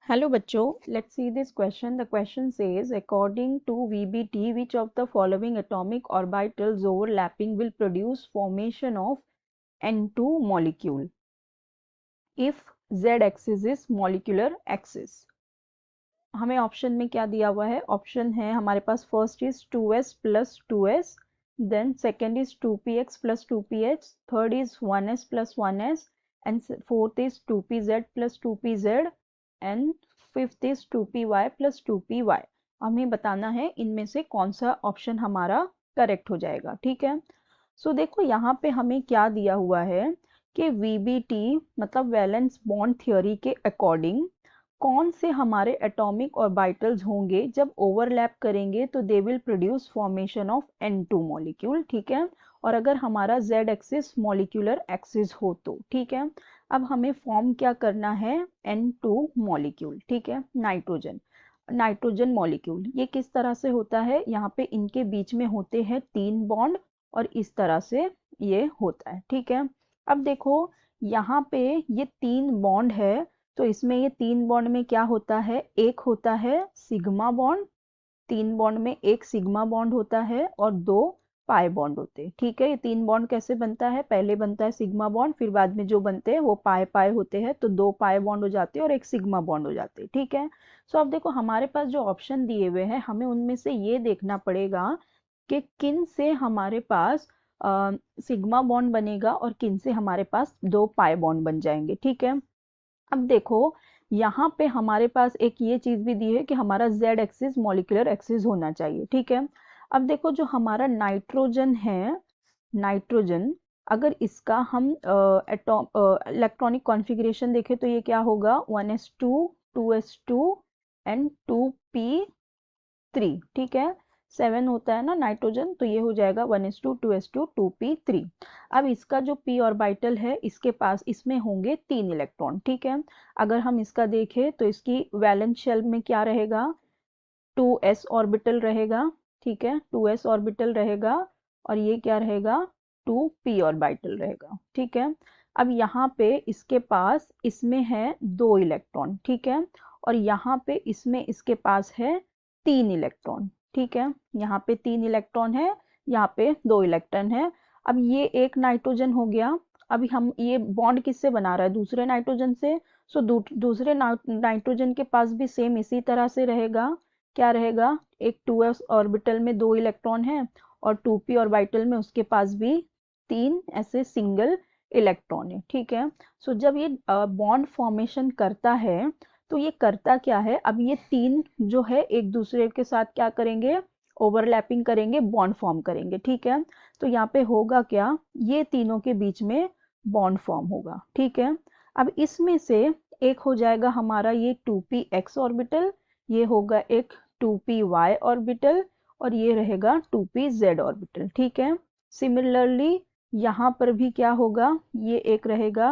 Hello बच्चों, let's see this question. The question says, according to VBT, which of the following atomic orbitals overlapping will produce formation of N2 molecule if Z-axis is molecular axis? हमें option में क्या दिया हुआ है? Option है हमारे पास first is 2s plus 2s, then second is 2px plus 2px, third is 1s plus 1s, and fourth is 2pz plus 2pz, and fifth is 2py plus 2py। हमें बताना है इनमें से कौन सा ऑप्शन हमारा करेक्ट हो जाएगा। ठीक है, सो देखो यहाँ पे हमें क्या दिया हुआ है कि VBT मतलब वैलेंस बॉन्ड थ्योरी के अकॉर्डिंग कौन से हमारे एटॉमिक ऑर्बिटल्स होंगे जब ओवरलैप करेंगे तो they will produce formation of N2 molecule. ठीक है, और अगर हमारा Z एक्सिस मॉलिक्यूलर एक्सिस हो तो ठीक है। अब हमें फॉर्म क्या करना है? N2 molecule. ठीक है, नाइट्रोजन मॉलिक्यूल। ये किस तरह से होता है? यहाँ पे इनके बीच में होते हैं 3 बॉन्ड और इस तरह से ये होता है। ठीक है, अब देखो यहाँ पे ये 3 बॉन्ड है, तो इसमें ये 3 बॉन्ड में क्या होता है? एक होता है सिग्मा बॉन्ड, 3 बॉन्ड में एक सिग्मा बॉन्ड होता है और 2 पाई बॉन्ड होते हैं। ठीक है, ये 3 बॉन्ड कैसे बनता है? पहले बनता है सिग्मा बॉन्ड, फिर बाद में जो बनते हैं वो पाई पाई होते हैं, तो 2 पाई बॉन्ड हो जाते हैं और एक सिग्मा बॉन्ड हो जाते हैं। ठीक है, सो अब देखो हमारे पास जो ऑप्शन दिए हुए हैं हमें उनमें से ये देखना पड़ेगा कि किन से हमारे पास सिग्मा बॉन्ड बनेगा और किन से हमारे पास 2 पाई बॉन्ड बन जाएंगे। ठीक है, अब देखो यहाँ पे हमारे पास एक ये चीज भी दी है कि हमारा Z एक्सिस मॉलिक्यूलर एक्सिस होना चाहिए। ठीक है, अब देखो जो हमारा नाइट्रोजन है, नाइट्रोजन अगर इसका हम इलेक्ट्रॉनिक कॉन्फ़िगरेशन देखें तो ये क्या होगा? 1s2 2s2 and 2p3। ठीक है, 7 होता है ना नाइट्रोजन, तो ये हो जाएगा 1s2 2s2 2p3। अब इसका जो p ऑर्बिटल है इसके पास इसमें होंगे 3 इलेक्ट्रॉन। ठीक है, अगर हम इसका देखें तो इसकी वैलेंस शेल में क्या रहेगा? 2s ऑर्बिटल रहेगा। ठीक है, 2s ऑर्बिटल रहेगा और ये क्या रहेगा? 2p ऑर्बिटल रहेगा। ठीक है, अब यहाँ पे इसके पास इसमें है 2 इलेक्ट्रॉन। ठीक है, और यहाँ पे इसमें इसके पास है 3 इलेक्ट्रॉन। ठीक है, यहाँ पे 3 इलेक्ट्रॉन है, यहाँ पे 2 इलेक्ट्रॉन है। अब ये एक नाइट्रोजन हो गया। अभी हम ये बॉन्ड किससे बना रहा है? दूसरे नाइट्रोजन से। सो दूसरे नाइट्रोजन के पास भी सेम इसी तरह से रहेगा। क्या रहेगा? एक 2s ऑर्बिटल में 2 इलेक्ट्रॉन है और 2p ऑर्बिटल में उसके पास भी 3 ऐसे सिंगल इलेक्ट्रॉन है। ठीक है, सो जब ये बॉन्ड फॉर्मेशन करता है तो ये करता क्या है? अब ये 3 जो है एक दूसरे के साथ क्या करेंगे? ओवरलैपिंग करेंगे, बॉन्ड फॉर्म करेंगे। ठीक है, तो यहाँ पे होगा क्या? ये तीनों के बीच में बॉन्ड फॉर्म होगा। ठीक है, अब इसमें से एक हो जाएगा हमारा ये 2px ऑर्बिटल, ये होगा एक 2py ऑर्बिटल और ये रहेगा 2pz ऑर्बिटल। ठीक है, सिमिलरली यहाँ पर भी क्या होगा? ये एक रहेगा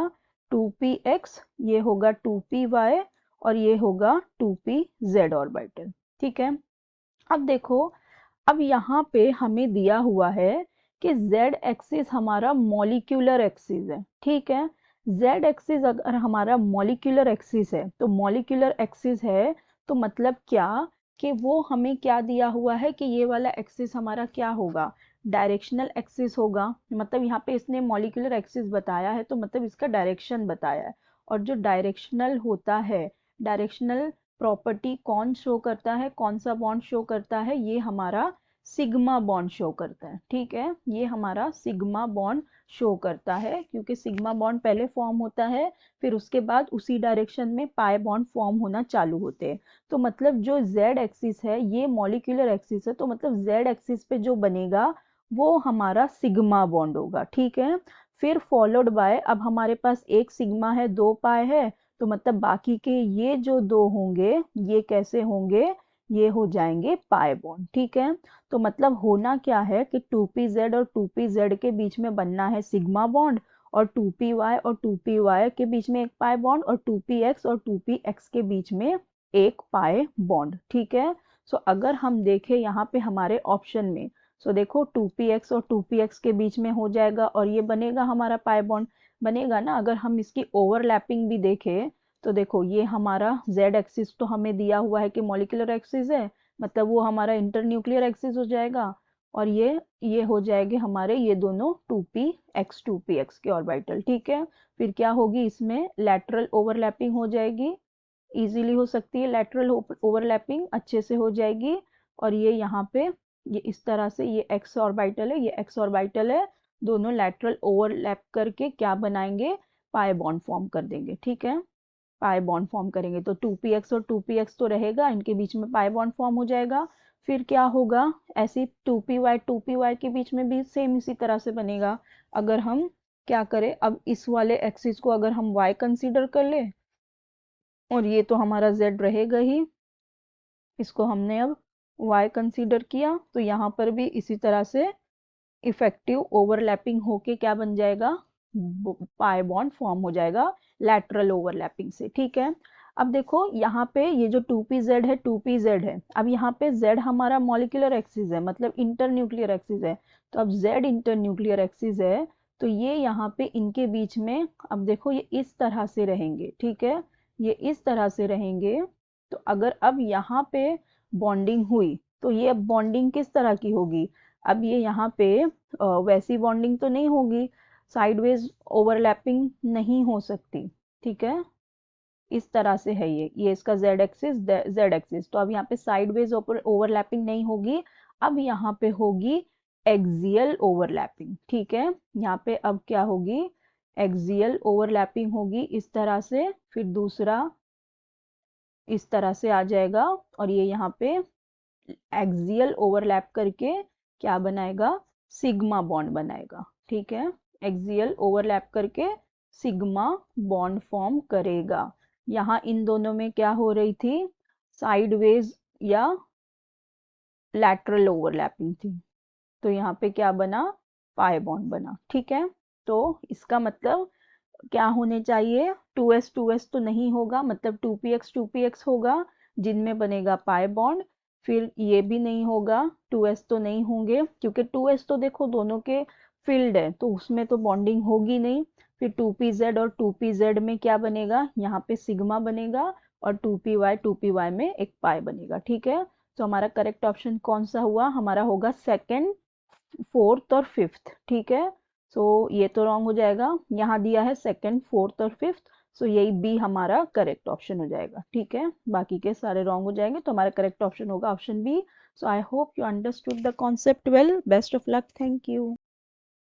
2px, ये होगा 2py और ये होगा 2pz ऑर्बिटल। ठीक है, अब देखो अब यहाँ पे हमें दिया हुआ है कि Z एक्सिस हमारा मॉलिक्यूलर एक्सिस है। ठीक है, Z एक्सिस अगर हमारा मॉलिक्यूलर एक्सिस है तो मॉलिक्यूलर एक्सिस है तो मतलब क्या कि वो हमें क्या दिया हुआ है कि ये वाला एक्सिस हमारा क्या होगा? डायरेक्शनल एक्सिस होगा। मतलब यहाँ पे इसने मॉलिक्यूलर एक्सिस बताया है तो मतलब इसका डायरेक्शन बताया है, और जो डायरेक्शनल होता है, डायरेक्शनल प्रॉपर्टी कौन शो करता है? कौन सा बॉन्ड शो करता है? ये हमारा सिग्मा बॉन्ड शो करता है। ठीक है, ये हमारा सिग्मा बॉन्ड शो करता है क्योंकि सिग्मा बॉन्ड पहले फॉर्म होता है, फिर उसके बाद उसी डायरेक्शन में पाई बॉन्ड फॉर्म होना चालू होते हैं। तो मतलब जो Z एक्सिस है ये मॉलिक्यूलर एक्सिस है, तो मतलब Z एक्सिस पे जो बनेगा वो हमारा सिग्मा बॉन्ड होगा। ठीक है, फिर फॉलोड बाय, अब हमारे पास एक सिग्मा है 2 पाई है, तो मतलब बाकी के ये जो 2 होंगे ये कैसे होंगे? ये हो जाएंगे पाई बॉन्ड। ठीक है, तो मतलब होना क्या है कि 2pz और 2pz के बीच में बनना है सिग्मा बॉन्ड, और 2py और 2py के बीच में एक पाई बॉन्ड, और 2px और 2px के बीच में एक पाई बॉन्ड। ठीक है, सो अगर हम देखें यहाँ पे हमारे ऑप्शन में, सो देखो 2px और 2px के बीच में हो जाएगा और ये बनेगा हमारा पाई बॉन्ड, बनेगा ना। अगर हम इसकी ओवरलैपिंग भी देखें तो देखो ये हमारा z एक्सिस तो हमें दिया हुआ है कि मॉलिक्यूलर एक्सिस है, मतलब वो हमारा इंटरन्यूक्लियर एक्सिस हो जाएगा, और ये हो जाएंगे हमारे ये दोनों 2px के ऑर्बिटल। ठीक है, फिर क्या होगी, इसमें लेटरल ओवरलैपिंग हो जाएगी, इजीली हो सकती है लेटरल ओवरलैपिंग, अच्छे से हो जाएगी। और ये यहाँ पे ये इस तरह से ये एक्स ऑर्बिटल है, ये एक्स ऑर्बिटल है, दोनों लेटरल ओवरलैप करके क्या बनाएंगे, पाई बॉन्ड फॉर्म कर देंगे। ठीक है, पाई बॉन्ड फॉर्म करेंगे तो 2px और 2px तो रहेगा, इनके बीच में पाई बॉन्ड फॉर्म हो जाएगा। फिर क्या होगा, ऐसे 2py के बीच में भी सेम इसी तरह से बनेगा। अगर हम क्या करें, अब इस वाले एक्सिस को अगर हम y कंसीडर कर ले, और ये तो हमारा z रहेगा ही, इसको हमने अब y कंसीडर किया, तो यहाँ पर भी इसी तरह से इफेक्टिव ओवरलैपिंग होके क्या बन जाएगा, पाई बॉन्ड फॉर्म हो जाएगा लैटरल ओवरलैपिंग से। ठीक है, अब देखो यहाँ पे ये जो 2pz है, 2pz है, अब यहाँ पे z हमारा मॉलिक्यूलर एक्सिस है, मतलब इंटरन्यूक्लियर एक्सिस है, तो अब z इंटरन्यूक्लियर एक्सिस है, तो ये यहाँ पे इनके बीच में, अब देखो ये इस तरह से रहेंगे। ठीक है, ये इस तरह से रहेंगे, तो अगर अब यहाँ पे बॉन्डिंग हुई, तो ये अब बॉन्डिंग किस तरह की होगी, अब ये यहाँ पे वैसी बॉन्डिंग तो नहीं होगी, साइडवेज ओवरलैपिंग नहीं हो सकती। ठीक है, इस तरह से है ये इसका z एक्सिस, तो अब यहाँ पे साइडवेज ओवरलैपिंग नहीं होगी, अब यहाँ पे होगी एक्सियल ओवरलैपिंग। ठीक है, यहाँ पे अब क्या होगी, एक्सियल ओवरलैपिंग होगी इस तरह से, फिर दूसरा इस तरह से आ जाएगा, और ये यहाँ पे एक्सियल ओवरलैप करके क्या बनाएगा, सिग्मा बॉन्ड बनाएगा। ठीक है, एक्सियल ओवरलैप करके सिग्मा बॉन्ड फॉर्म करेगा। यहाँ इन दोनों में क्या हो रही थी, साइडवेज या लैटरल ओवरलैपिंग थी, तो यहाँ पे क्या बना, पाई बॉन्ड बना। ठीक है, तो इसका मतलब क्या होने चाहिए, 2s तो नहीं होगा, मतलब 2px होगा, जिनमें बनेगा पाई बॉन्ड। फिर ये भी नहीं होगा, 2s तो नहीं होंगे, क्योंकि 2s तो देखो दोनों के फील्ड है, तो उसमें तो बॉन्डिंग होगी नहीं। फिर 2pz और 2pz में क्या बनेगा, यहाँ पे सिग्मा बनेगा, और 2py में एक पाई बनेगा। ठीक है, तो हमारा करेक्ट ऑप्शन कौन सा हुआ, हमारा होगा सेकंड, फोर्थ और फिफ्थ। ठीक है, सो ये तो रॉन्ग हो जाएगा, यहाँ दिया है सेकंड, फोर्थ और फिफ्थ, सो यही बी हमारा करेक्ट ऑप्शन हो जाएगा। ठीक है, बाकी के सारे रॉन्ग हो जाएंगे, तो हमारा करेक्ट ऑप्शन होगा option B. So I hope you understood the concept well, best of luck, thank you.